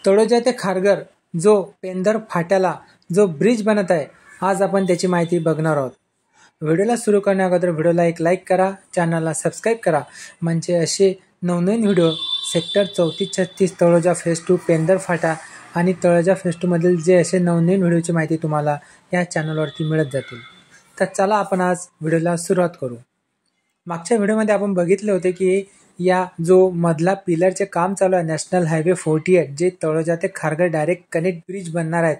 तळोजा ते खारघर जो पेंदर फाट्याला जो ब्रिज बनत आहे, आज आपण त्याची माहिती बघणार आहोत। व्हिडिओला सुरू करण्याअगोदर व्हिडिओला एक लाईक करा, चॅनलला सबस्क्राईब करा, म्हणजे असे नवनवीन व्हिडिओ सेक्टर 34-36 तळोजा फेज 2 पेंदर फाटा आणि तळोजा फेज 2 मधील जे असे नवनवीन व्हिडिओची माहिती तुम्हाला या चॅनलवरती मिळत जातील। तर चला आपण आज व्हिडिओला सुरुवात करू। मागच्या व्हिडिओमध्ये आपण बघितले होते की या जो मधला पिलरचे काम चालू आहे नॅशनल हायवे 48 जे तळोजा ते खारघर डायरेक्ट कनेक्ट ब्रिज बनणार आहेत,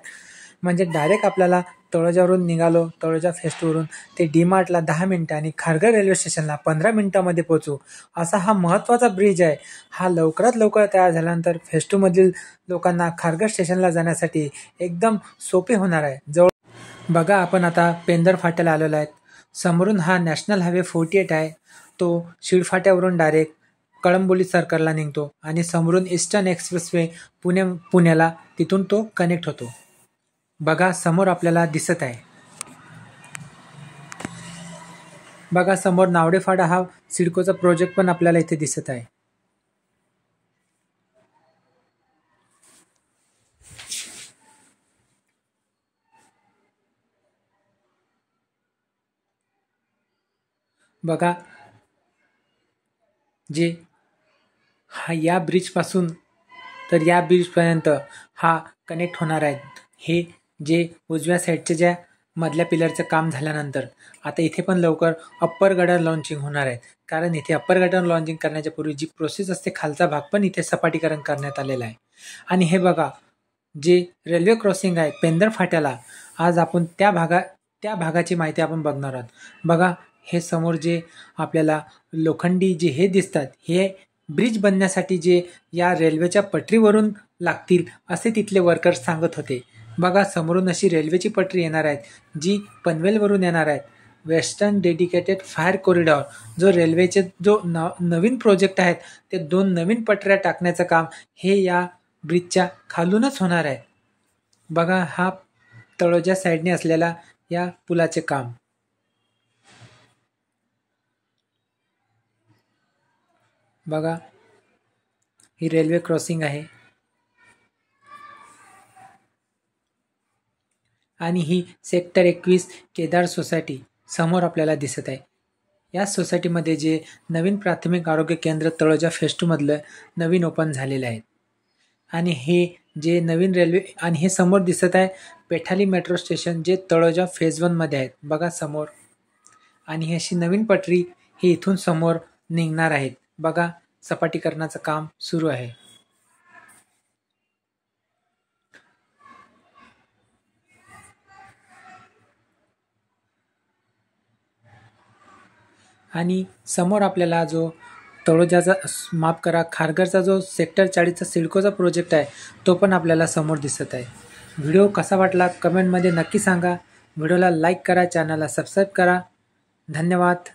म्हणजे डायरेक्ट आपल्याला तळोजावरून निघालो तळोजा फेज 2 वरून ते डीमार्टला 10 मिनिटं आणि खारघर रेल्वे स्टेशनला 15 मिनिटांमध्ये पोहोचू असा हा महत्त्वाचा ब्रिज आहे। हा लवकरात लवकर तयार झाल्यानंतर फेज 2 मधील लोकांना खारघर स्टेशनला जाण्यासाठी एकदम सोपे होणार आहे। जवळ बघा, आपण आता पेंदर फाट्याला आलेलो आहे। समोरून हा नॅशनल हायवे 48 आहे, तो शिळफाट्यावरून डायरेक्ट कळंबोली सर्कलला निघतो आणि समोरून ईस्टर्न एक्सप्रेसवे पुण्याला तिथून तो कनेक्ट होतो। बघा समोर आपल्याला दिसत आहे, बघा समोर नावडेफाडा हा सिडकोचा प्रोजेक्ट पण आपल्याला इथे दिसत आहे। बघा जे हा या ब्रिज पासून तर या ब्रिज पर्यंत हा कनेक्ट होणार आहे। हे जे उजव्या साईडचे ज्या मधल्या पिलरचं काम झाल्यानंतर आता इथे पण लवकर अप्पर गटर लॉन्चिंग होणार आहे, कारण इथे अप्पर गटर लॉन्चिंग करण्याच्या पूर्वी जी प्रोसेस असते खालचा भाग पण इथे सपाटीकरण करण्यात आलेला आहे। आणि हे बघा जे रेल्वे क्रॉसिंग आहे पेंदर फाट्याला, आज आपण त्या भागाची माहिती आपण बघणार आहोत। बघा हे समोर जे आपल्याला लोखंडी जे हे दिसतात, हे ब्रिज बनण्यासाठी जे या रेल्वेच्या पटरीवरून लागतील असे तिथले वर्कर्स सांगत होते। बघा समोरून अशी रेल्वेची पटरी येणार आहे जी पनवेलवरून येणार आहे। वेस्टर्न डेडिकेटेड फायर कॉरिडॉर जो रेल्वेचे जो नवीन प्रोजेक्ट आहेत, ते 2 नवीन पटऱ्या टाकण्याचं काम हे या ब्रिजच्या खालूनच होणार आहे। बघा हा तळोजा साईडने असलेला या पुलाचे काम। बघा ही रेल्वे क्रॉसिंग आहे आणि ही सेक्टर 21 केदार सोसायटी समोर आपल्याला दिसत आहे। या सोसायटीमध्ये जे नवीन प्राथमिक आरोग्य केंद्र तळोजा फेज 2 मधलं नवीन ओपन झालेलं आहे। आणि हे जे नवीन रेल्वे आणि हे समोर दिसत आहे पेठाली मेट्रो स्टेशन जे तळोजा फेज 1 मध्ये आहे। बघा समोर, आणि ही अशी नवीन पटरी ही इथून समोर निघणार आहेत। बघा सपाटीकरणाचं काम सुरू आहे। आणि समोर आपल्याला जो तळोजाचा माफ करा खारघरचा जो सेक्टर 40चा सिडकोचा प्रोजेक्ट आहे तो पण आपल्याला समोर दिसत आहे। व्हिडिओ कसा वाटला कमेंटमध्ये नक्की सांगा। व्हिडिओला लाईक करा, चॅनलला सबस्क्राईब करा। धन्यवाद।